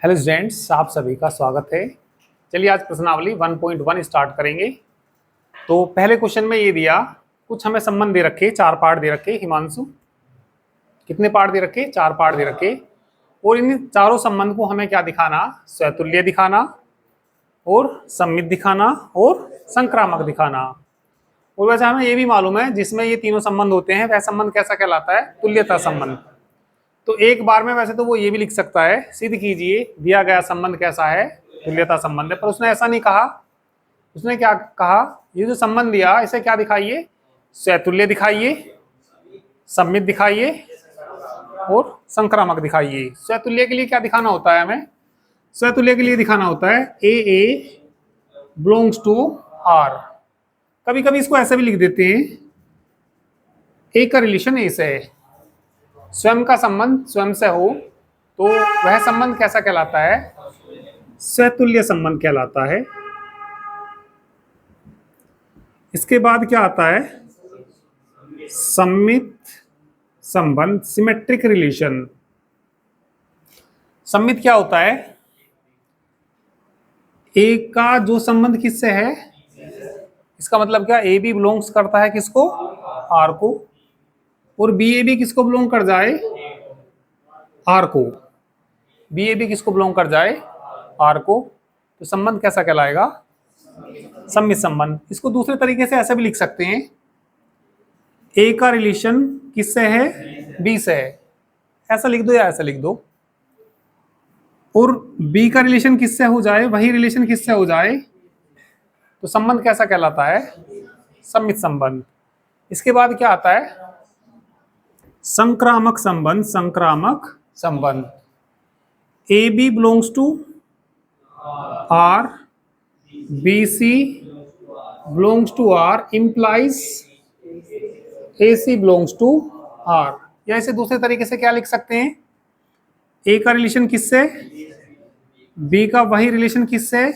Hello students, आप सभी का स्वागत है। चलिए आज प्रश्नावली 1.1 स्टार्ट करेंगे। तो पहले क्वेश्चन में ये दिया, कुछ हमें संबंध दे रखे, 4 पार्ट दे रखे। हिमांशु, कितने पार्ट दे रखे? 4 पार्ट दे रखे। और इन चारों संबंध को हमें क्या दिखाना? स्वतुल्य दिखाना, और सम्मित दिखाना, और संक्रामक दिखाना। और वैसे हमें ये भी मालूम है, जिसमें ये तीनों संबंध होते हैं वह संबंध कैसा कहलाता है? तुल्यता संबंध। तो एक बार में वैसे तो वो ये भी लिख सकता है, सिद्ध कीजिए दिया गया संबंध कैसा है? तुल्यता संबंध है। पर उसने ऐसा नहीं कहा। उसने क्या कहा? ये जो संबंध दिया इसे क्या दिखाइए? स्वतुल्य दिखाइए, सम्मित दिखाइए, और संक्रामक दिखाइए। स्वतुल्य के लिए क्या दिखाना होता है हमें? स्वतुल्य के लिए दिखाना होता है ए बिलोंग्स टू आर। कभी कभी इसको ऐसे भी लिख देते हैं, ए का रिलेशन ए से है। स्वयं का संबंध स्वयं से हो तो वह संबंध कैसा कहलाता है? स्वतुल्य संबंध कहलाता है। इसके बाद क्या आता है? सम्मित संबंध, सिमेट्रिक रिलेशन। सम्मित क्या होता है? ए का जो संबंध किससे है, इसका मतलब क्या? ए बी बिलोंग्स करता है किसको? आर को। और बी ए बी किसको बिलोंग कर जाए? आर को। बी ए बी किसको बिलोंग कर जाए? आर को। तो संबंध कैसा कहलाएगा? सम्मित संबंध। इसको दूसरे तरीके से ऐसे भी लिख सकते हैं, ए का रिलेशन किससे है? बी से है। ऐसा लिख दो या ऐसा लिख दो। और बी का रिलेशन किससे हो जाए, वही रिलेशन किससे हो जाए, तो संबंध कैसा कहलाता है? सम्मित संबंध। इसके बाद क्या आता है? संक्रामक संबंध। संक्रामक संबंध, A B belongs to R, B C belongs to R implies A C belongs to R. या इसे दूसरे तरीके से क्या लिख सकते हैं? ए का रिलेशन किससे? बी का वही रिलेशन किससे?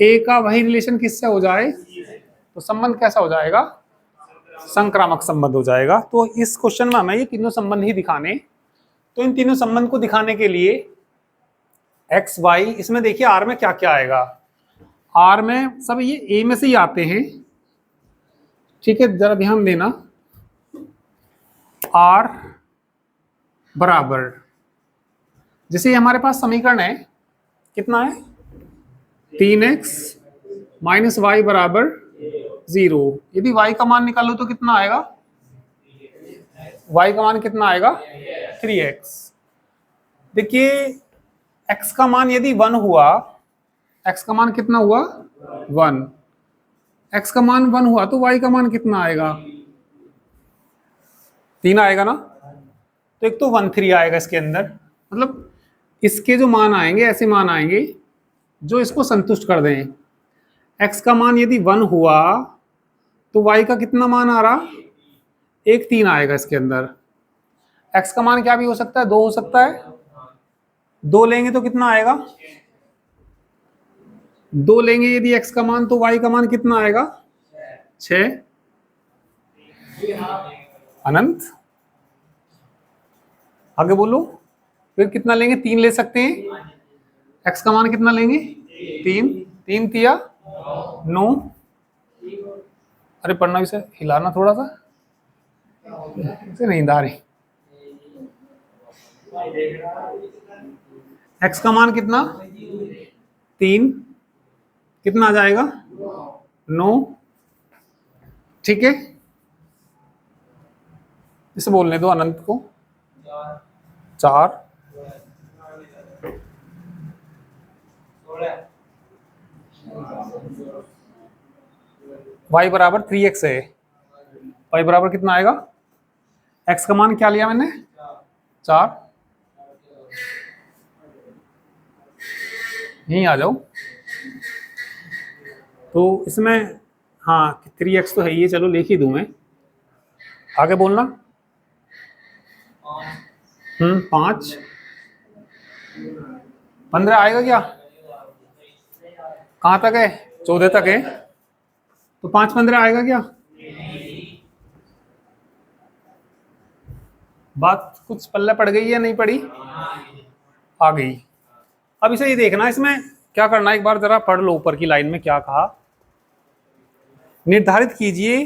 ए का वही रिलेशन किससे हो जाए, तो संबंध कैसा हो जाएगा? संक्रामक संबंध हो जाएगा। तो इस क्वेश्चन में हमें ये तीनों संबंध ही दिखाने। तो इन तीनों संबंध को दिखाने के लिए एक्स वाई, इसमें देखिए आर में क्या क्या आएगा। आर में सब ये ए में से ही आते हैं, ठीक है, जरा ध्यान देना। आर बराबर, जैसे हमारे पास समीकरण है, कितना है? 3x माइनस वाई बराबर 0। यदि y का मान निकालो तो कितना आएगा? y का मान कितना आएगा? 3x। देखिए x का मान यदि 1 हुआ, x का मान कितना हुआ? 1। x का मान 1 हुआ तो y का मान कितना आएगा? 3 आएगा ना। तो एक तो 1 3 आएगा इसके अंदर। मतलब इसके जो मान आएंगे ऐसे मान आएंगे जो इसको संतुष्ट कर दें। x का मान यदि 1 हुआ तो y का कितना मान आ रहा? 1 3 आएगा इसके अंदर। x का मान क्या भी हो सकता है? 2 हो सकता है। 2 लेंगे तो कितना आएगा? 2 लेंगे यदि x का मान, तो y का मान कितना आएगा? 6। अनंत। आगे बोलो। फिर कितना लेंगे? 3 ले सकते हैं। x का मान कितना लेंगे? 3। 3 तिया 9। अरे पढ़ना, इसे हिलाना थोड़ा सा, इसे नींद आ रही। x का मान कितना? 3। कितना आ जाएगा? 9। ठीक है, इसे बोलने दो अनंत को। 4। y बराबर 3x है। y बराबर कितना आएगा? x का मान क्या लिया मैंने? 4। यहीं आ जाओ। तो इसमें हाँ 3x तो है ही, चलो लिख ही दूं मैं। आगे बोलना। 5। 15 आएगा क्या? कहाँ तक है? 14 तक है। तो 5 15 आएगा क्या? बात कुछ पल्ले पड़ गई या नहीं पड़ी? आ गई। अब इसे ये देखना, इसमें क्या करना है, एक बार जरा पढ़ लो ऊपर की लाइन में क्या कहा। निर्धारित कीजिए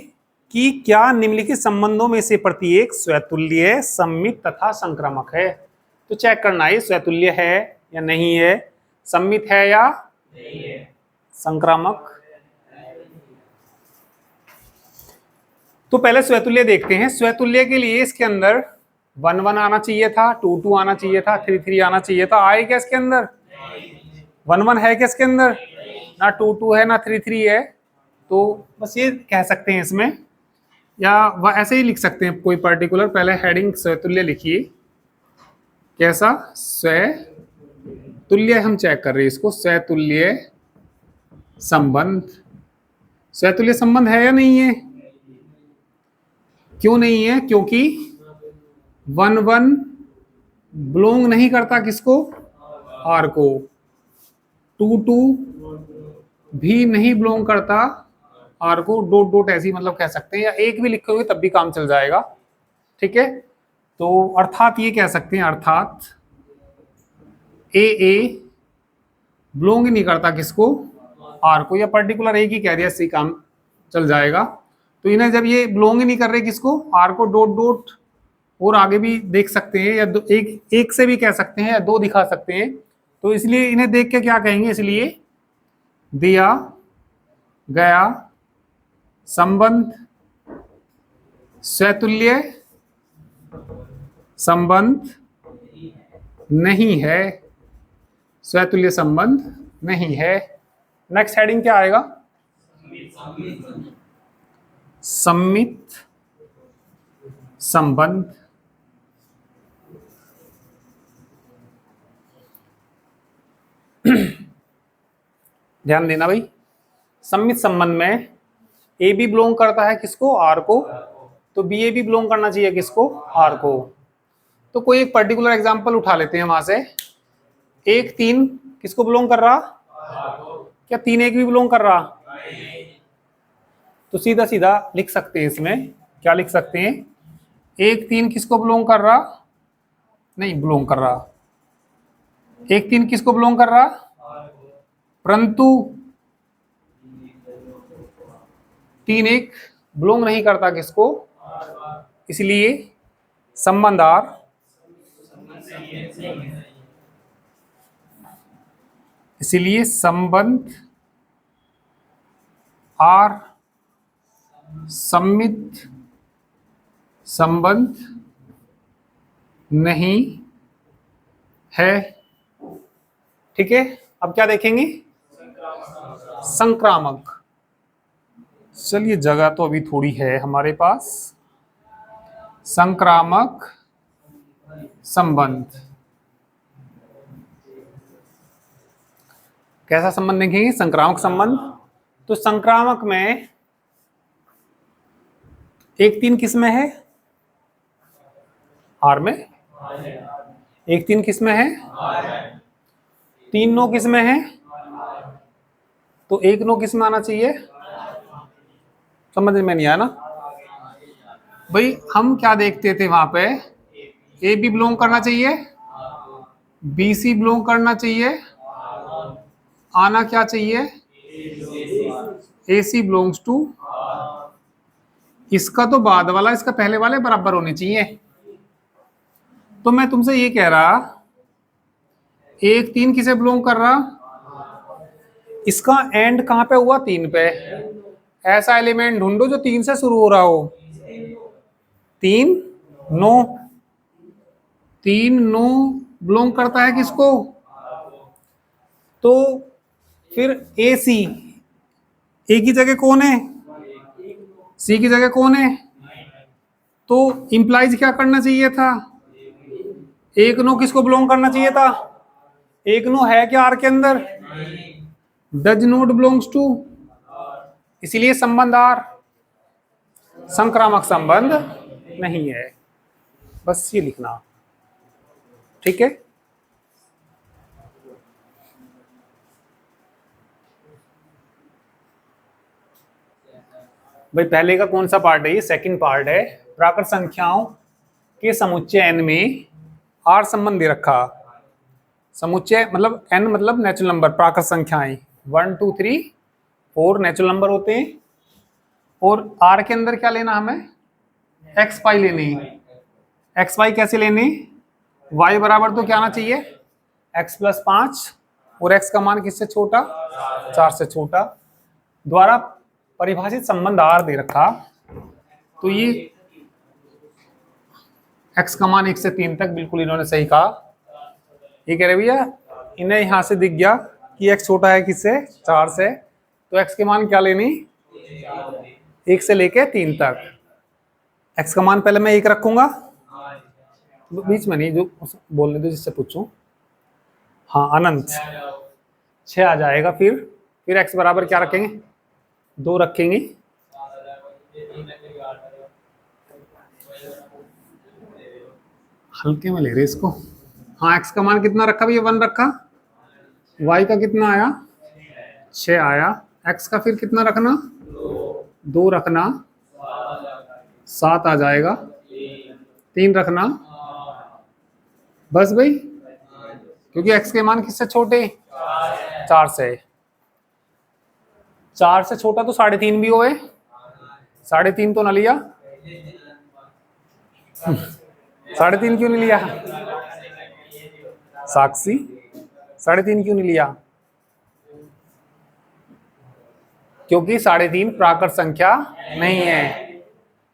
कि क्या निम्नलिखित संबंधों में से प्रत्येक स्वतुल्य, सममित तथा संक्रामक है। तो चेक करना है स्वतुल्य है या नहीं है, सममित है या नहीं है, संक्रामक। तो पहले स्वतुल्य देखते हैं। स्वतुल्य के लिए इसके अंदर 1 1 आना चाहिए था, 2 2 आना चाहिए था, 3 3 आना चाहिए था। आए क्या इसके अंदर? 1 1 है क्या इसके अंदर? ना 2 2 है ना 3 3 है। तो बस ये कह सकते हैं इसमें, या वह ऐसे ही लिख सकते हैं कोई पर्टिकुलर। पहले हेडिंग स्वतुल्य लिखिए। कैसा? स्वतुल्य हम चेक कर रहे हैं इसको। स्वतुल्य संबंध, स्वतुल्य संबंध है या नहीं है? क्यों नहीं है? क्योंकि 1 1 बिलोंग नहीं करता किसको? आर को। 2 2 भी नहीं बिलोंग करता आर को। डॉट डॉट ऐसी मतलब कह सकते हैं, या एक भी लिखे हुए तब भी काम चल जाएगा। ठीक है, तो अर्थात ये कह सकते हैं, अर्थात ए बिलोंग ही नहीं करता किसको? आर को, या पर्टिकुलर एक ही कह दिया, इससे काम चल जाएगा। तो इन्हें जब ये बिलोंग ही नहीं कर रहे किसको? आर को, डॉट डॉट और आगे भी देख सकते हैं, या एक से भी कह सकते हैं, या 2 दिखा सकते हैं। तो इसलिए इन्हें देख के क्या कहेंगे? इसलिए दिया गया संबंध स्वतुल्य संबंध नहीं है, स्वतुल्य संबंध नहीं है। नेक्स्ट हेडिंग क्या आएगा? सममित संबंध। ध्यान देना भाई, सममित संबंध में ए भी बिलोंग करता है किसको? आर को। तो बी ए भी बिलोंग करना चाहिए किसको? आर को। तो कोई एक पर्टिकुलर एग्जांपल उठा लेते हैं वहां से। 1 3 किसको बिलोंग कर रहा? क्या 3 1 भी बिलोंग कर रहा? तो सीधा सीधा लिख सकते हैं इसमें। क्या लिख सकते हैं? 1 3 किसको बिलोंग कर रहा? नहीं बिलोंग कर रहा। 1 3 किसको बिलोंग कर रहा? परंतु 3 1 बिलोंग नहीं करता किसको? इसलिए संबंध आर इसलिए संबंध आर सममित संबंध नहीं है। ठीक है, अब क्या देखेंगे? संक्रामक। चलिए, जगह तो अभी थोड़ी है हमारे पास। संक्रामक संबंध, कैसा संबंध देखेंगे? संक्रामक संबंध। तो संक्रामक में 1 3 किस में है? आर में। 1 3 किस में है? 3 9 किस में है? तो 1 9 किस में आना चाहिए? समझ में नहीं आया ना भाई। हम क्या देखते थे वहां पे? ए भी बिलोंग करना चाहिए, बी सी बिलोंग करना चाहिए, आना क्या चाहिए? ए सी बिलोंग्स टू। इसका तो बाद वाला इसका पहले वाले बराबर होने चाहिए। तो मैं तुमसे ये कह रहा, 1 3 किसे बिलोंग कर रहा? इसका एंड कहां पे हुआ? 3 पे। ऐसा एलिमेंट ढूंढो जो 3 से शुरू हो रहा हो। 3 9 3 9 बिलोंग करता है किसको? तो फिर ए सी, ए की जगह कौन है? सी की जगह कौन है? तो इंप्लाइज क्या करना चाहिए था? 1 9 किसको बिलोंग करना चाहिए था? 1 9 है क्या आर के अंदर? Does not belongs to. इसलिए संबंध आर संक्रामक संबंध नहीं है। बस ये लिखना। ठीक है, भाई पहले का कौन सा पार्ट है? ये सेकंड पार्ट है। प्राकृत संख्याओं के समुच्चय n में आर संबंध दे रखा। समुच्चय मतलब n मतलब नेचुरल नंबर, प्राकृत संख्याएं 1 2 3 4 नेचुरल नंबर होते हैं। और r के अंदर क्या लेना हमें, एक्स वाई लेने। एक्स वाई कैसे लेने, y बराबर तो क्या आना चाहिए x + 5 और x का मान किससे छोटा, 4 से छोटा। द्वारा परिभाषित संबंध r दे रखा, तो ये x का मान 1 से 3 तक, बिल्कुल इन्होंने सही कहा। ये कह रहे भैया इन्हें यहां से दिख गया कि x छोटा है किससे, 4 से, तो x के मान क्या लेनी, 1 से लेके 3 तक। x का मान पहले मैं 1 रखूंगा, बीच में नहीं, जो बोलने दो जिससे पूछूं। हाँ अनंत 6 आ जाएगा। फिर x बराबर क्या रखेंगे, 2 रखेंगे। हल्के में ले रहे इसको। हाँ x का मान कितना रखा भैया, 1 रखा। y का कितना आया, 6 आया। x का फिर कितना रखना, 2 रखना, 7 आ जाएगा। 3 रखना, बस भाई, क्योंकि x के मान किससे छोटे, 4 से। 4 से छोटा तो 3.5 भी होए, 3.5 तो ना लिया। 3.5 क्यों नहीं लिया साक्षी, 3.5 क्यों नहीं लिया, क्योंकि 3.5 प्राकृत संख्या नहीं है।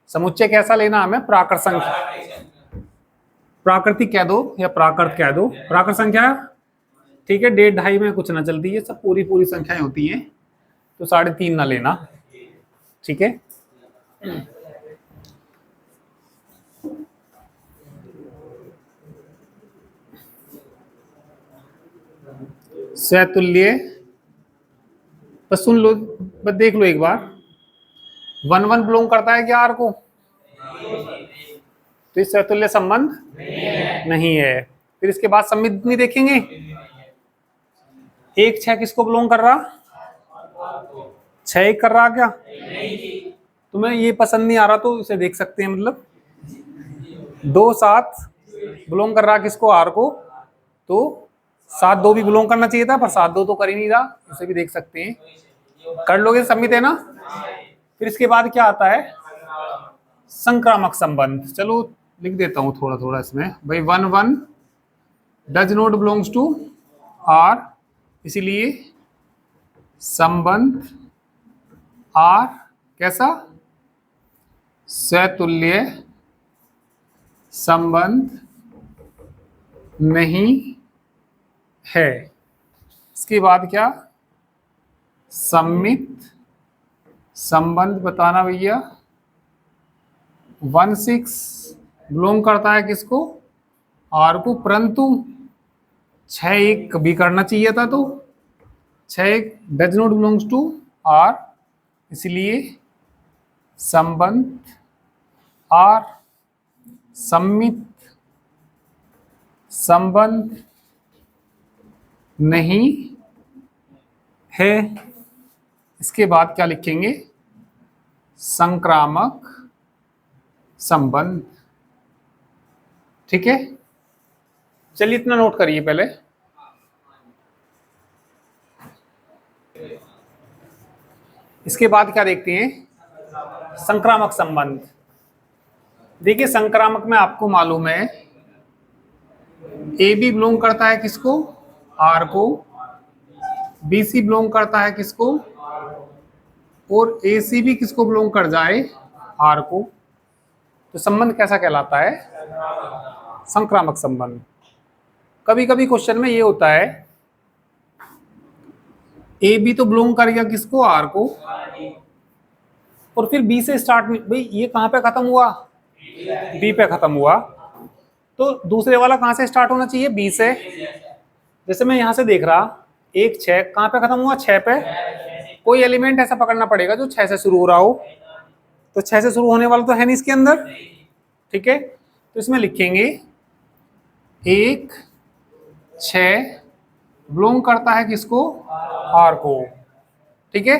समुच्चय कैसा लेना हमें, प्राकृत संख्या, प्राकृतिक कह दो या प्राकृत कह दो, प्राकृत संख्या ठीक है। 1.5 2.5 में कुछ ना चलती है, सब पूरी पूरी संख्याएं होती हैं, तो 3.5 ना लेना, ठीक है। सैतुल्य, बस सुन लो, बस देख लो एक बार, 1 1 बिलोंग करता है क्या आर को, तो इस सैतुल्य संबंध नहीं है। फिर इसके बाद सम्मिलित देखेंगे, 1 6 किसको बिलोंग कर रहा, 6 1 कर रहा क्या, तुम्हें ये पसंद नहीं आ रहा तो इसे देख सकते हैं, मतलब 2 7 बिलोंग कर रहा किसको, आर को, तो 7 2 भी बिलोंग करना चाहिए था, पर 7 2 तो कर ही नहीं रहा, इसे भी देख सकते हैं। कर लोगे, सम्मित है ना। फिर इसके बाद क्या आता है, संक्रामक संबंध। चलो लिख देता हूं थोड़ा थोड़ा इसमें भाई, 1 1 does not belongs to R, इसीलिए संबंध आर कैसा, सैतुल्य संबंध नहीं है। इसके बाद क्या, सम्मित संबंध बताना भैया, 1 6 बिलोंग करता है किसको, आर को, परंतु 6 1 कभी करना चाहिए था, तो 6 1 does not belongs to R, इसलिए संबंध आर सम्मित संबंध नहीं है। इसके बाद क्या लिखेंगे, संक्रामक संबंध, ठीक है। चलिए इतना नोट करिए पहले। इसके बाद क्या देखते हैं, संक्रामक संबंध। देखिए संक्रामक में आपको मालूम है, ए बी बिलोंग करता है किसको, आर को, बी सी बिलोंग करता है किसको, और ए सी भी किसको बिलोंग कर जाए, आर को, तो संबंध कैसा कहलाता है, संक्रामक संबंध। कभी कभी क्वेश्चन में ये होता है, ए बी तो बिलोंग कर गया किसको, आर को, और फिर बी से स्टार्ट नहीं, भाई ये कहां पे खत्म हुआ, बी पे खत्म हुआ, तो दूसरे वाला कहां से स्टार्ट होना चाहिए, बी से। जैसे मैं यहां से देख रहा, 1 6 कहां पे खत्म हुआ, 6 पे। कोई एलिमेंट ऐसा पकड़ना पड़ेगा जो 6 से शुरू हो रहा हो, तो 6 से शुरू होने वाला तो है नहीं इसके अंदर, ठीक है। तो इसमें लिखेंगे 1 6 बिलोंग करता है किसको, आर को, ठीक है।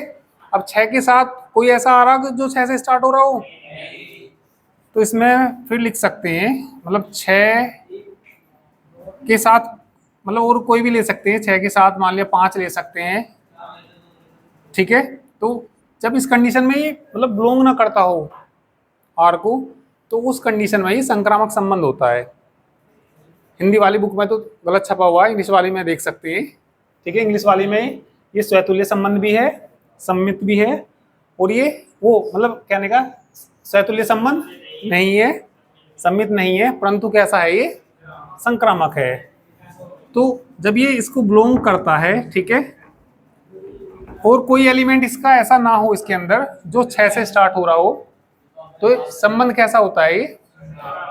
अब 6 के साथ कोई ऐसा आ रहा जो 6 से स्टार्ट हो रहा हो, तो इसमें फिर लिख सकते हैं, मतलब 6 के साथ मतलब और कोई भी ले सकते हैं, 6 के साथ मान लिया 5 ले सकते हैं, ठीक है। तो जब इस कंडीशन में ये मतलब बिलोंग ना करता हो आर को, तो उस कंडीशन में ये संक्रामक संबंध होता है। हिंदी वाली बुक में तो गलत छपा हुआ है, इंग्लिश वाली में देख सकते हैं, ठीक है। इंग्लिश वाली में ये स्वतुल्य संबंध भी है, सम्मित भी है, और ये वो मतलब कहने का स्वतुल्य संबंध नहीं है, सम्मित नहीं है, परंतु कैसा है, ये संक्रामक है। तो जब ये इसको बिलोंग करता है, ठीक है, और कोई एलिमेंट इसका ऐसा ना हो इसके अंदर जो 6 से स्टार्ट हो रहा हो, तो संबंध कैसा होता है, ये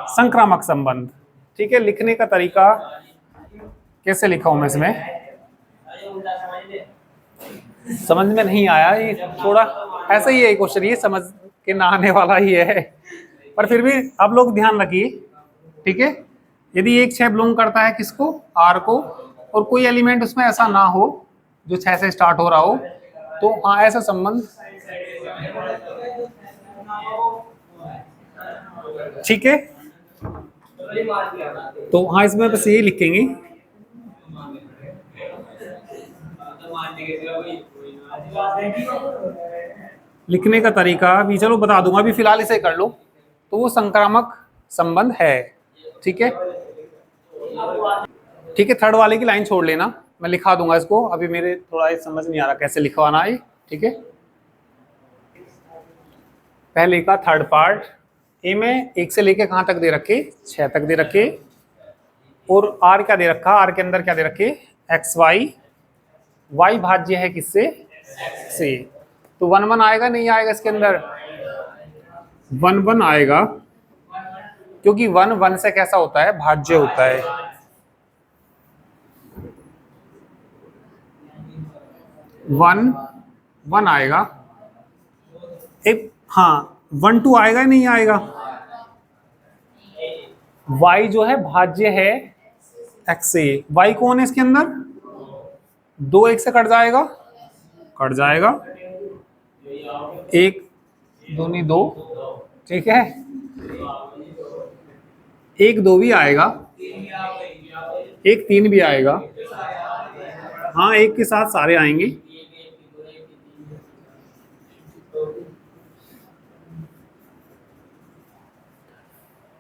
संक्रामक संबंध, ठीक है। लिखने का तरीका कैसे लिखा हूं मैं इसमें, समझ में नहीं आया, ये थोड़ा ऐसा ही है क्वेश्चन, ये समझ के ना आने वाला ही है, पर फिर भी आप लोग ध्यान रखिए, ठीक है। यदि एक 6 बिलोंग करता है किसको, आर को, और कोई एलिमेंट उसमें ऐसा ना हो जो 6 से स्टार्ट हो रहा हो, तो हाँ ऐसा संबंध, ठीक है। तो हाँ इसमें बस यही लिखेंगे। लिखने का तरीका भी चलो बता दूंगा, अभी फिलहाल इसे कर लो। तो वो संक्रामक संबंध है, ठीक है, ठीक है। थर्ड वाले की लाइन छोड़ लेना, मैं लिखा दूंगा इसको, अभी मेरे थोड़ा ये समझ नहीं आ रहा कैसे लिखवाना है, ठीक है। पहले का थर्ड पार्ट, ए में 1 से लेके कहां तक दे रखे, 6 तक दे रखे, और आर क्या दे रखा, आर के अंदर क्या दे रखे, एक्स वाई, वाई भाज्य है किससे, से, तो 1 1 आएगा नहीं आएगा इसके अंदर, 1 1 आएगा, क्योंकि 1 1 से कैसा होता है, भाज्य होता है। 1 1 आएगा, एक हाँ 1 2 आएगा नहीं आएगा, y जो है भाज्य है x से, y कौन है इसके अंदर, 2 1 से कट जाएगा, कट जाएगा, 1 दूनी 2, ठीक है, 1 2 भी आएगा, 1 3 भी आएगा, हाँ 1 के साथ सारे आएंगे,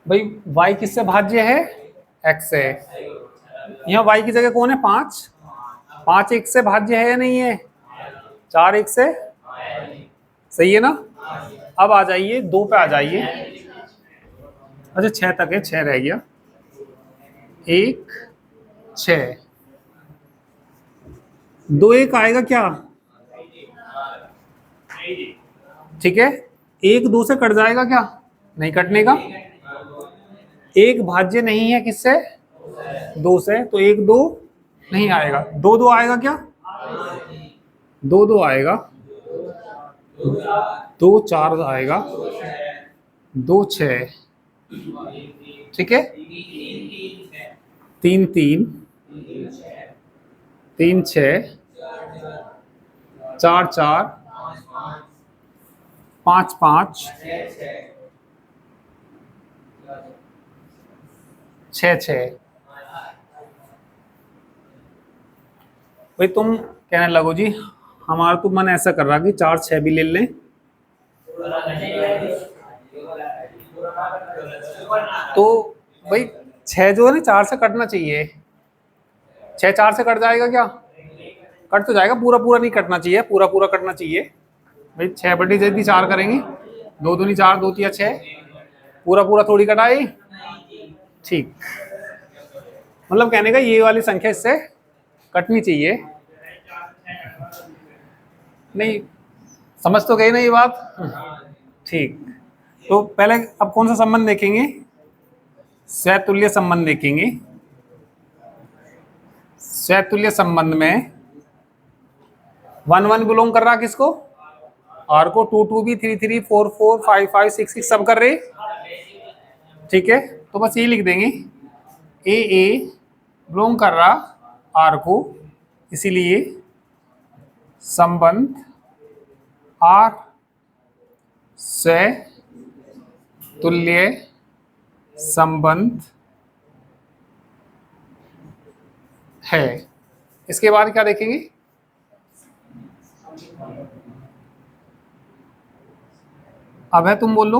भाई y किससे भाज्य है, x से, यहाँ y की जगह कौन है, 5, 5 1 से भाज्य है या नहीं है, 4 1 से, सही है ना। अब आ जाइए 2 पे आ जाइए, अच्छा 6 तक है, 6 रह गया, 1 6, 2 1 आएगा क्या, ठीक है, 1 2 से कट जाएगा क्या, नहीं कटने का, 1 भाज्य नहीं है किससे, 2 से, तो 1 2 नहीं आएगा, 2 2 आएगा क्या, 2 2 आएगा, 2 4 आएगा, 2 6, ठीक है, 3 3, 3 6, 4 4, 5 5, 6 6। भाई तुम कहने लगो जी हमारा तो मन ऐसा कर रहा कि 4 6 भी ले लें, तो भाई 6 जो है ना 4 से कटना चाहिए, 6 4 से कट जाएगा क्या, कट तो जाएगा, पूरा पूरा नहीं कटना चाहिए, पूरा पूरा कटना चाहिए। भाई 6 बटे यदि 4 करेंगे, 2 दूनी 4, 2 तिया 6, पूरा पूरा थोड़ी कटाई, ठीक, मतलब कहने का ये वाली संख्या इससे कटनी चाहिए, नहीं समझ तो गई ना ये बात, ठीक। तो पहले अब कौन सा संबंध देखेंगे, स्वतुल्य संबंध देखेंगे। स्वतुल्य संबंध में 1 1 बिलोंग कर रहा किसको, आर को, 2 2 भी, 3 3 4 4 5 5 6 6 सब कर रहे, ठीक है। तो बस ये लिख देंगे ए बिलोंग कर रहा आर को, इसीलिए संबंध आर स्वतुल्य संबंध है। इसके बाद क्या देखेंगे? अब है, तुम बोलो।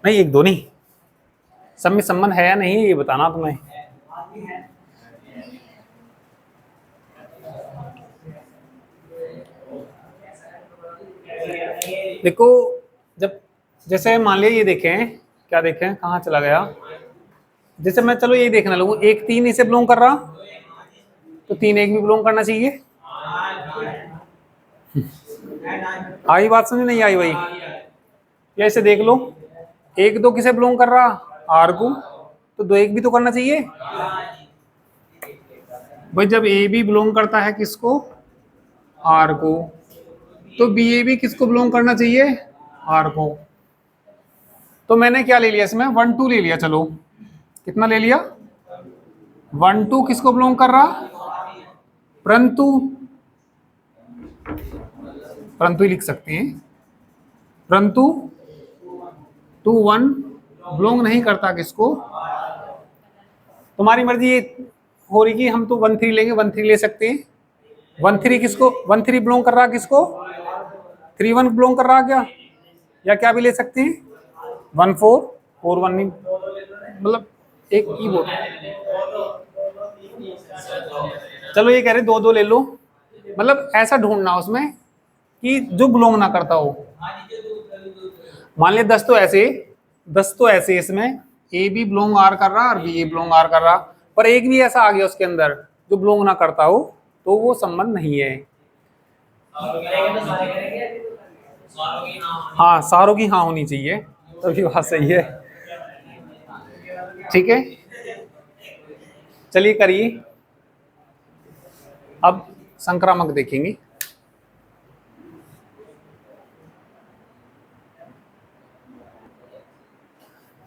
नहीं, एक दो नहीं, सब में संबंध है या नहीं ये बताना तुम्हें। देखो, जब जैसे मान लिया ये देखें, क्या देखें, कहाँ चला गया? जैसे मैं, चलो यही देखना लगूँ, एक 3 इसे बिलोंग कर रहा, तो 3 एक भी बिलोंग करना चाहिए। आई बात समझ नहीं आई? वही, या इसे देख लो, 1 2 किसे बिलोंग कर रहा? आर को, तो 2 1 भी तो करना चाहिए भाई। जब ए भी बिलोंग करता है किसको? आर को, तो बी ए भी किसको बिलोंग करना चाहिए? आर को। तो मैंने क्या ले लिया इसमें? 1 2 ले लिया। चलो, कितना ले लिया? 1 2 किसको बिलोंग कर रहा? परंतु परंतु ही लिख सकते हैं, परंतु 2 1 बिलोंग नहीं करता किसको? तुम्हारी मर्जी ये हो रही कि हम तो 1 3 लेंगे, 1 3 ले सकते हैं। 1 3 किसको? 1 3 बिलोंग कर रहा किसको? 3 1 बिलोंग कर रहा क्या? या क्या भी ले सकते हैं? 1 4 4 1 नहीं, मतलब एक की बोल। चलो ये कह रहे 2 2 ले लो, मतलब ऐसा ढूंढना उसमें कि जो बिलोंग ना करता हो। मान लिया 10 तो ऐसे इसमें ए बी बिलोंग आर कर रहा और बी ए बिलोंग आर कर रहा, पर एक भी ऐसा आ गया उसके अंदर जो बिलोंग ना करता हो, तो वो संबंध नहीं है। हाँ, सारों की हाँ होनी चाहिए, तो भी बात सही है। ठीक है, चलिए करिए। अब संक्रामक देखेंगे।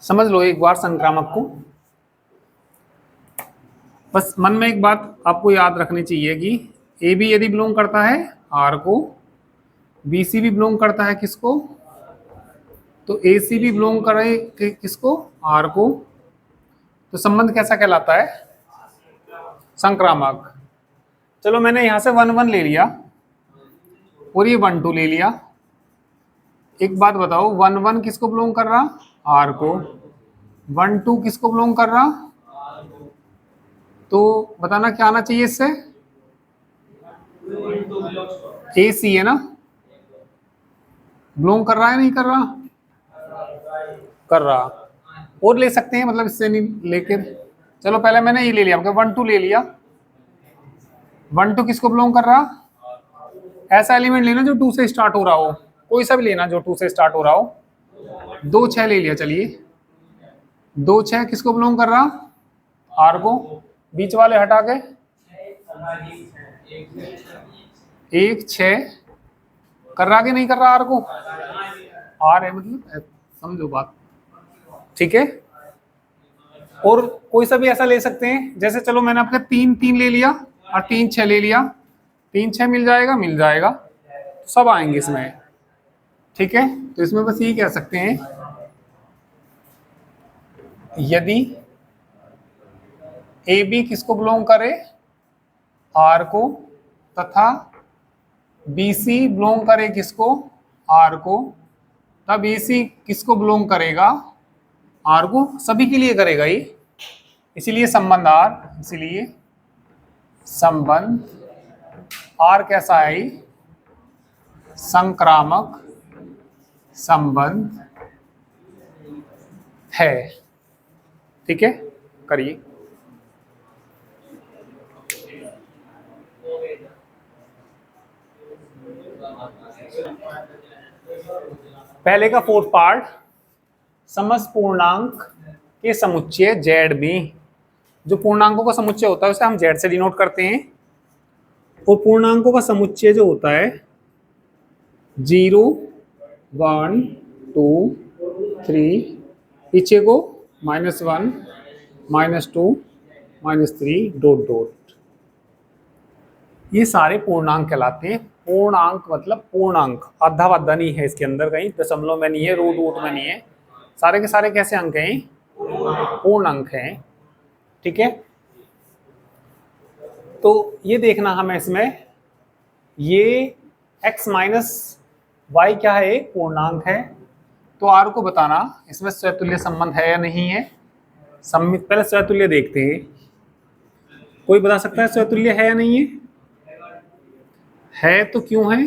समझ लो एक बार संक्रामक को। बस मन में एक बात आपको याद रखनी चाहिए कि ए बी यदि बिलोंग करता है आर को, बी सी भी बिलोंग करता है किसको? तो ए सी भी बिलोंग करे किसको? आर को, तो संबंध कैसा कहलाता है? संक्रामक। चलो मैंने यहां से 1 1 ले लिया और ये 1 2 ले लिया। एक बात बताओ, 1 1 किसको बिलोंग कर रहा? आर को। 1 2 किसको बिलोंग कर रहा? तो बताना क्या आना चाहिए इससे? ए सी है ना, बिलोंग कर रहा है नहीं कर रहा? कर रहा। और ले सकते हैं, मतलब इससे नहीं लेके। चलो पहले मैंने ये ले लिया, 1 2 ले लिया। 1 2 किसको बिलोंग कर रहा? ऐसा एलिमेंट लेना जो 2 से स्टार्ट हो रहा हो, कोई सा भी लेना जो 2 से स्टार्ट हो रहा हो। 2 6 ले लिया। चलिए 2 6 किसको बिलोंग कर रहा? आर को। बीच वाले हटा के 1 6 कर रहा कि नहीं कर रहा? आर को, आर है, मतलब समझो बात। ठीक है, और कोई सा भी ऐसा ले सकते हैं, जैसे चलो मैंने आपका 3 3 ले लिया और 3 6 ले लिया। 3 6 मिल जाएगा, मिल जाएगा, तो सब आएंगे इसमें। ठीक है, तो इसमें बस ये कह सकते हैं, यदि ए बी किसको बिलोंग करे? आर को, तथा बी सी बिलोंग करे किसको? आर को, तब ए सी किसको बिलोंग करेगा? आर को। सभी के लिए करेगा ये, इसीलिए संबंध आर। इसीलिए संबंध आर कैसा है? संक्रामक संबंध है। ठीक है, करिए। पहले का 4th पार्ट, समस्त पूर्णांक के समुच्चय जेड में। जो पूर्णांकों का समुच्चय होता है उसे हम जेड से डिनोट करते हैं, और पूर्णांकों का समुच्चय जो होता है 0 1 2 3, पीछे को -1 -2 -3 डॉट डॉट, ये सारे पूर्णांक कहलाते हैं। पूर्णांक मतलब पूर्णांक, आधा वाधा नहीं है इसके अंदर, कहीं दशमलव में नहीं है, रूट वूट में नहीं है, सारे के सारे कैसे अंक हैं? पूर्ण अंक हैं। ठीक है, तो ये देखना हमें इसमें, ये x माइनस वाई क्या है? एक पूर्णांक है। तो r को बताना इसमें स्वतुल्य संबंध है या नहीं है। सम्मित, पहले स्वतुल्य देखते हैं। कोई बता सकता है स्वतुल्य है या नहीं है? है तो क्यों है?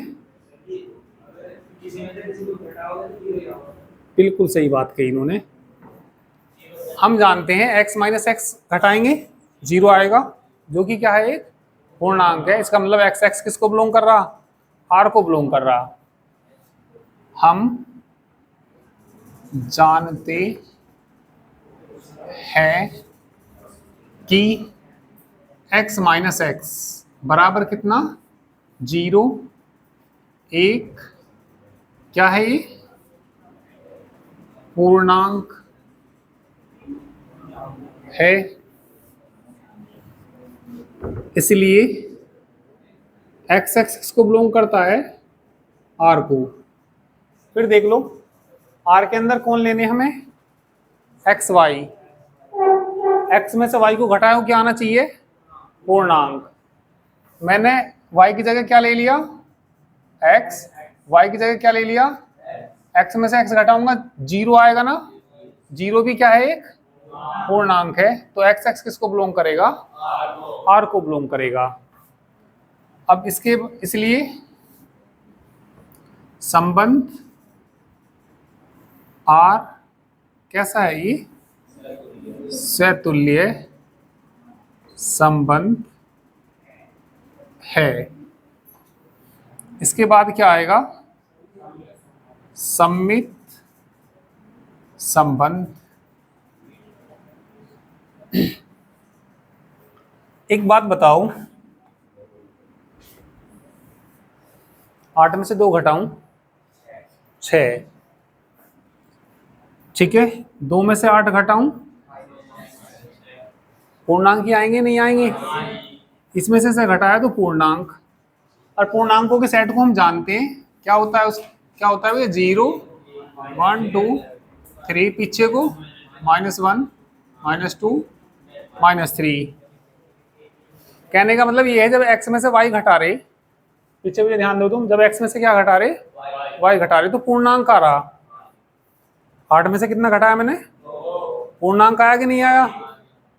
बिल्कुल सही बात कही इन्होंने। हम जानते हैं x माइनस एक्स घटाएंगे 0 आएगा, जो कि क्या है? एक पूर्णांक है। इसका मतलब x किसको बिलोंग कर रहा? r को बिलोंग कर रहा। हम जानते हैं कि x माइनस एक्स बराबर कितना? 0, 1, क्या है ये? पूर्णांक है। इसलिए x किसको बिलोंग करता है? r को। फिर देख लो r के अंदर कौन लेने हमें? x y। x में से y को घटाओ, क्या आना चाहिए? पूर्णांक। मैंने y की जगह क्या ले लिया? x। y की जगह क्या ले लिया? x में से x घटाऊंगा 0 आएगा ना। 0 भी क्या है? एक पूर्णांक है। तो x किसको बिलोंग करेगा? r को बिलोंग करेगा। अब इसके इसलिए संबंध r कैसा है? ये स्वतुल्य संबंध है। इसके बाद क्या आएगा? सम्मित संबंध। एक बात बताओ, 8 में से 2 घटाऊं 6, ठीक है। 2 में से 8 घटाऊं, पूर्णांक ही आएंगे नहीं आएंगे? इसमें से घटाया तो पूर्णांक, और पूर्णांकों के सेट को हम जानते हैं क्या होता है। क्या होता है? 0, 1, 2, 3, पीछे को -1, -2, -3। कहने का मतलब ये है, जब x में से y घटा रहे, पीछे भी ध्यान दो तुम, जब x में से क्या घटा रहे? y घटा रहे, तो पूर्णांक आ रहा। 8 में से कितना घटाया मैंने? पूर्णांक आया कि नहीं आया?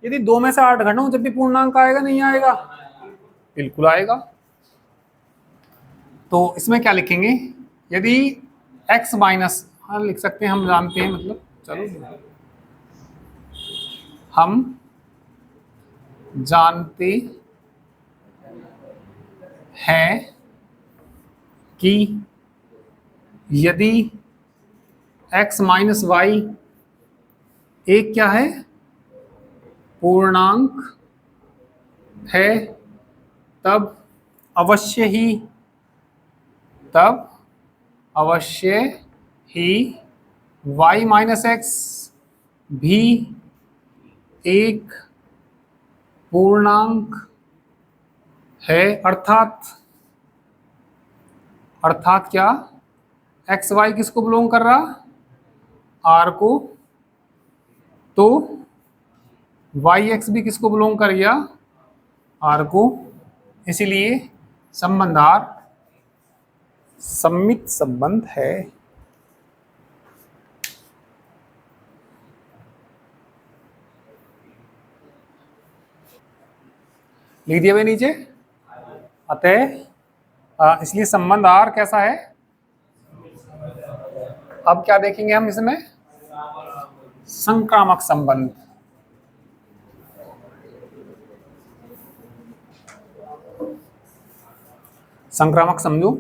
यदि 2 में से 8 घटाऊं जब भी पूर्णांक आएगा नहीं आएगा? बिल्कुल आएगा। तो इसमें क्या लिखेंगे? यदि x माइनस, हाँ लिख सकते हैं, हम जानते हैं, मतलब चलो, हम जानते हैं कि यदि x माइनस वाई एक क्या है? पूर्णांक है, तब अवश्य ही y माइनस एक्स भी एक पूर्णांक है। अर्थात क्या? एक्स वाई किसको बिलोंग कर रहा? आर को। तो वाई एक्स भी किसको बिलोंग कर गया? आर को। इसीलिए संबंध आर सम्मित संबंध है। लिख दिया भाई नीचे। अतः इसलिए संबंध आर कैसा है? अब क्या देखेंगे हम इसमें? संक्रामक संबंध। संक्रामक समझो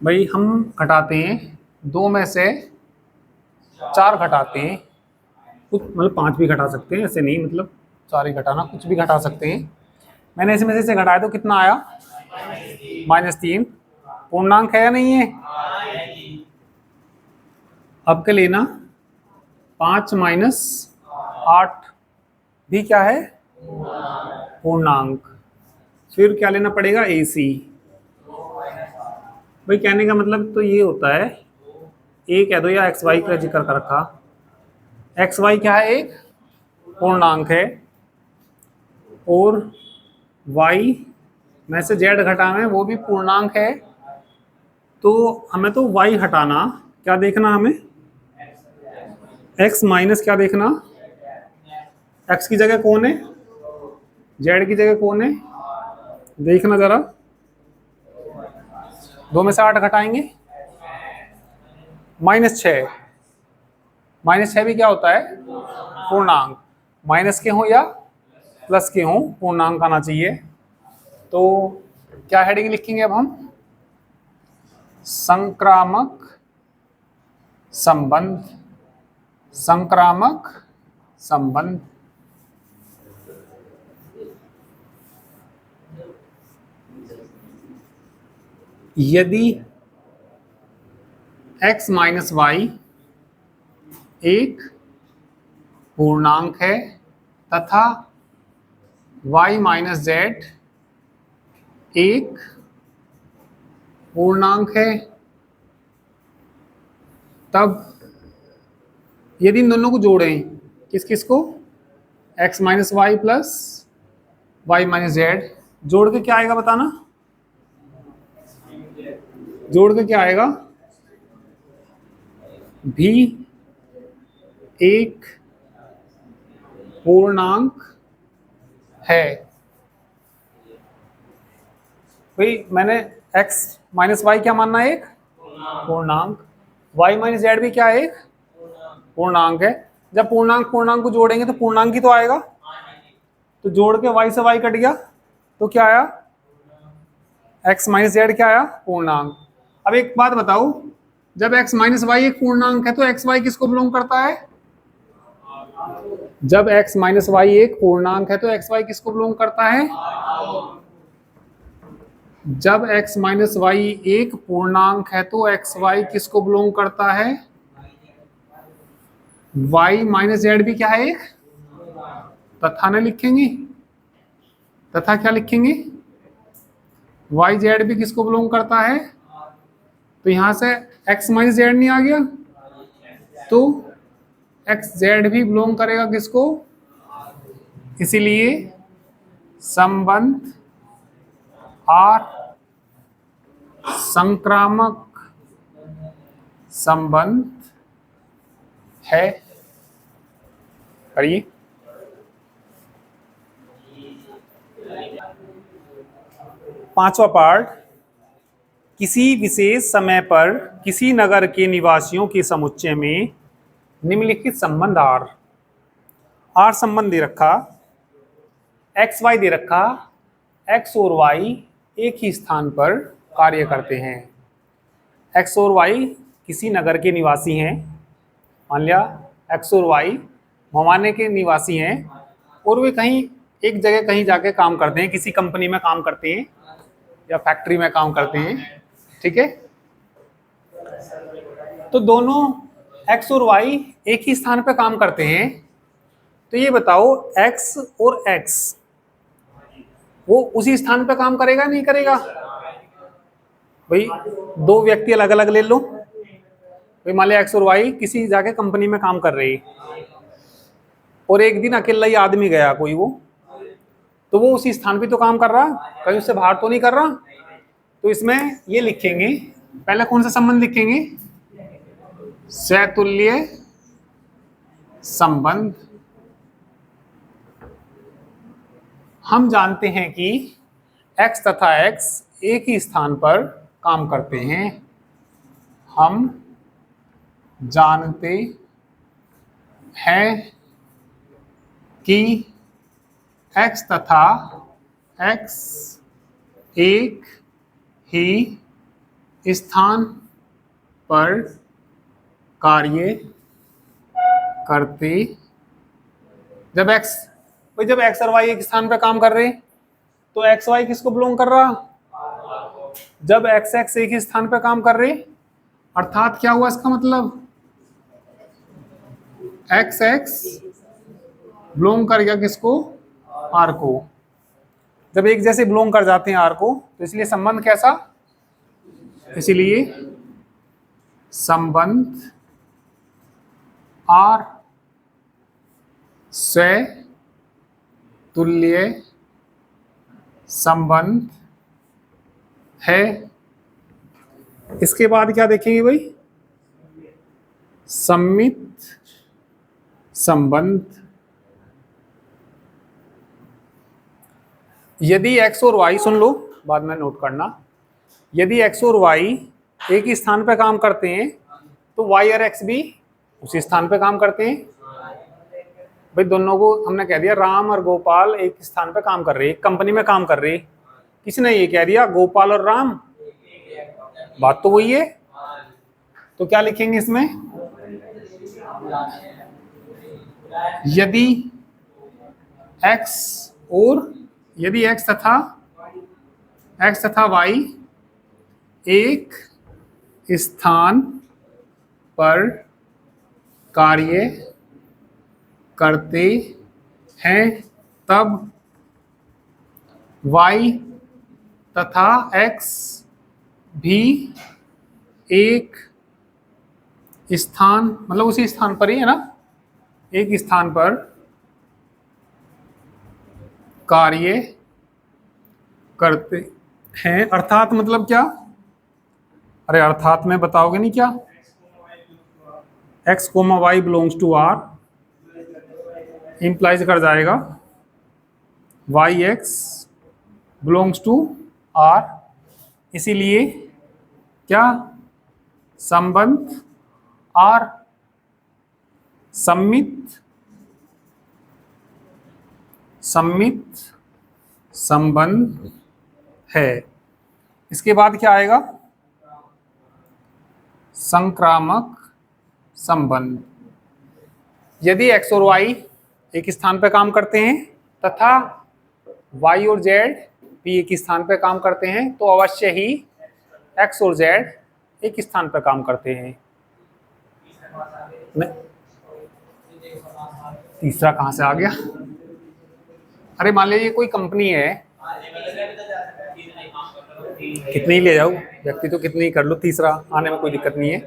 भाई, हम घटाते हैं 2 में से 4 घटाते हैं, कुछ मतलब 5 भी घटा सकते हैं, ऐसे नहीं मतलब 4 ही घटाना, कुछ भी घटा सकते हैं। मैंने इसमें से घटाया तो कितना आया? -3। पूर्णांक है या नहीं है? अब क्या लेना? 5 माइनस 8 भी क्या है? पूर्णांक। फिर क्या लेना पड़ेगा? AC। भाई कहने का मतलब तो ये होता है ए कह दो या एक्स वाई का जिक्र कर रखा। एक्स वाई क्या है, एक पूर्णांक है, और वाई में से जेड घटाना है, वो भी पूर्णांक है। तो हमें तो वाई हटाना, क्या देखना हमें, एक्स माइनस क्या देखना, एक्स की जगह कौन है, जेड की जगह कौन है, देखना जरा। 2 में से 8 घटाएंगे, -6। -6 भी क्या होता है, पूर्णांक। माइनस के हो या प्लस के हो, पूर्णांक आना चाहिए। तो क्या हेडिंग लिखेंगे अब हम, संक्रामक संबंध। संक्रामक संबंध। यदि x माइनस वाई एक पूर्णांक है तथा y माइनस जेड एक पूर्णांक है, तब यदि इन दोनों को जोड़ें, किस किस को, x minus y plus y minus z, जोड़ के क्या आएगा बताना, जोड़ के क्या आएगा, भी एक पूर्णांक है। भाई मैंने x माइनस वाई क्या मानना है, एक पूर्णांक, y माइनस जेड भी क्या है, एक पूर्णांक है। जब पूर्णांक पूर्णांक को जोड़ेंगे तो पूर्णांक ही तो आएगा, तो जोड़ के y से y कट गया तो क्या आया, x माइनस जेड क्या आया, पूर्णांक। अब एक बात बताओ, जब x माइनस वाई एक पूर्णांक है तो एक्स वाई किसको बिलोंग करता है, जब x माइनस वाई एक पूर्णांक है तो एक्स वाई किसको बिलोंग करता है, जब x माइनस वाई एक पूर्णांक है तो एक्स वाई किसको बिलोंग करता है, y माइनस जेड भी क्या है, एक, तथा न लिखेंगे, तथा क्या लिखेंगे, y जेड भी किसको बिलोंग करता है, तो यहां से x माइनस जेड नहीं आ गया, तो x जेड भी बिलोंग करेगा किसको, इसीलिए संबंध आर संक्रामक संबंध है। करिए, पांचवा पार्ट, किसी विशेष समय पर किसी नगर के निवासियों के समुच्चय में निम्नलिखित संबंध आर संबंध दे रखा, एक्स वाई दे रखा, एक्स और वाई एक ही स्थान पर कार्य करते हैं। एक्स और वाई किसी नगर के निवासी हैं, मान लिया एक्स और वाई मवाने के निवासी हैं, और वे कहीं एक जगह कहीं जाके काम करते हैं, किसी कंपनी में काम करते हैं या फैक्ट्री में काम करते हैं, ठीक है। तो दोनों एक्स और वाई एक ही स्थान पर काम करते हैं, तो ये बताओ एक्स और एक्स वो उसी स्थान पर काम करेगा नहीं करेगा, भाई दो व्यक्ति अलग अलग ले लो, भाई मान लिया एक्स और वाई किसी जाके कंपनी में काम कर रही, और एक दिन अकेला ही आदमी गया कोई वो, तो वो उसी स्थान पे तो काम कर रहा, कहीं उससे बाहर तो नहीं कर रहा। तो इसमें ये लिखेंगे, पहले कौन सा संबंध लिखेंगे, सैतुल्य संबंध। हम जानते हैं कि x तथा x एक ही स्थान पर काम करते हैं, हम जानते हैं कि x तथा x एक ही स्थान पर कार्य करते, जब x और y एक स्थान पर काम कर रहे तो एक्स वाई किसको बिलोंग कर रहा, जब एक्स एक्स एक ही स्थान पर काम कर रहे, अर्थात क्या हुआ इसका मतलब, एक्स एक्स बिलोंग कर गया किसको, आर को। जब एक जैसे बिलोंग कर जाते हैं आर को, तो इसलिए संबंध कैसा, इसलिए संबंध आर स्वतुल्य संबंध है। इसके बाद क्या देखेंगे भाई, सम्मित संबंध। यदि x और y, सुन लो बाद में नोट करना, यदि x और y एक ही स्थान पे काम करते हैं तो y और x भी उसी स्थान पे काम करते हैं। भाई दोनों को हमने कह दिया राम और गोपाल एक स्थान पे काम कर रहे हैं, एक कंपनी में काम कर रहे हैं। किसने ये कह दिया, गोपाल और राम, बात तो वही है। तो क्या लिखेंगे इसमें, यदि x तथा y एक स्थान पर कार्य करते हैं तब y तथा x भी एक स्थान, मतलब उसी स्थान पर ही है ना, एक स्थान पर कार्य करते हैं। अर्थात मतलब क्या, अरे अर्थात में बताओगे नहीं क्या, x, y belongs to r implies कर जाएगा yx बिलोंग्स टू r। इसीलिए क्या, संबंध r सम्मित संबंध है। इसके बाद क्या आएगा, संक्रामक संबंध। यदि x और y एक स्थान पर काम करते हैं तथा y और z भी एक स्थान पर काम करते हैं तो अवश्य ही x और z एक स्थान पर काम करते हैं। तीसरा कहां से आ गया, अरे मान लीजिए कोई कंपनी है, कितनी ले जाओ व्यक्ति तो कितनी कर लो, तीसरा आने में कोई दिक्कत नहीं है।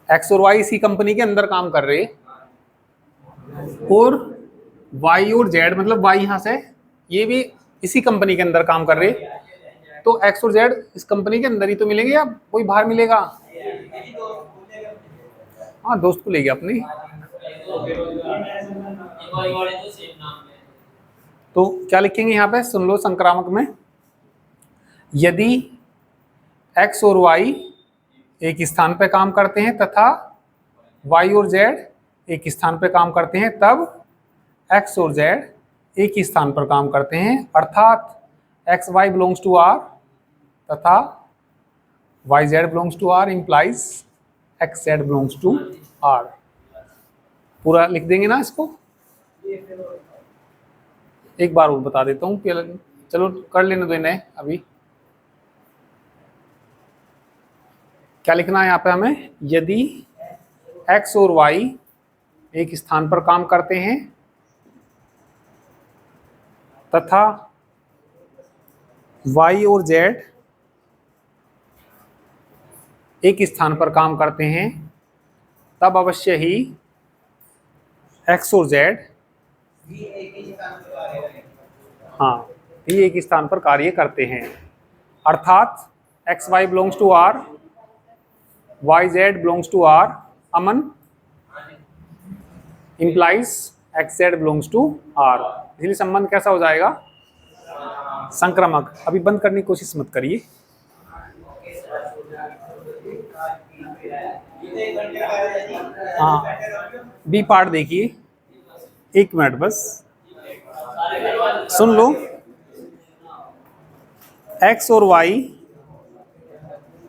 एक्स और वाई इसी कंपनी के अंदर काम कर रहे और वाई और जेड, मतलब वाई यहां से, ये भी इसी कंपनी के अंदर काम कर रहे, तो एक्स और जेड इस कंपनी के अंदर ही तो मिलेंगे या कोई बाहर मिलेगा। हाँ दोस्त को ले गया अपनी। तो क्या लिखेंगे यहाँ पे, सुन लो संक्रामक में, यदि x और y एक स्थान पे काम करते हैं तथा y और z एक स्थान पे काम करते हैं तब x और z एक ही स्थान पर काम करते हैं। अर्थात x y belongs to r तथा y z belongs to r implies x z belongs to r। पूरा लिख देंगे ना इसको, एक बार और बता देता हूँ, चलो कर लेने दो इन्हें। अभी क्या लिखना है यहाँ पे हमें, यदि x और y एक स्थान पर काम करते हैं तथा y और z एक स्थान पर काम करते हैं तब अवश्य ही x और z हाँ भी एक स्थान पर कार्य करते हैं। अर्थात x y belongs to r, y z belongs to r, अमन implies x z belongs to r। इसलिए संबंध कैसा हो जाएगा, संक्रामक। अभी बंद करने की कोशिश मत करिए। हाँ बी पार्ट देखिए, एक मिनट बस सुन लो। x और y,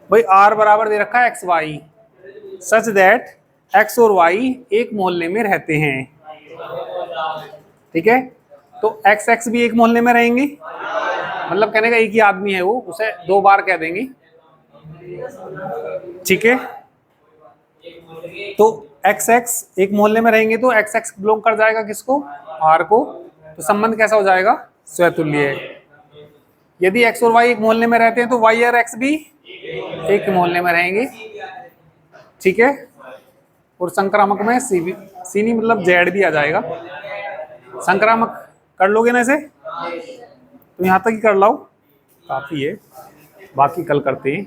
भाई r बराबर दे रखा है x y, such that x और y एक मोहल्ले में रहते हैं, ठीक है। तो x भी एक मोहल्ले में रहेंगे, मतलब कहने का एक ही आदमी है वो, उसे दो बार कह देंगे, ठीक है। तो x एक मोहल्ले में रहेंगे तो x बिलोंग कर जाएगा किसको, r को। तो संबंध कैसा हो जाएगा, स्वतुल्य। यदि एक्स और वाई एक मोहल्ले में रहते हैं तो वाई और एक्स भी एक मोहल्ले में रहेंगे, ठीक है। और संक्रामक में सी भी, सी नहीं मतलब जेड भी आ जाएगा। संक्रामक कर लोगे ना इसे, तो यहाँ तक ही कर लाओ, काफी है, बाकी कल करते हैं।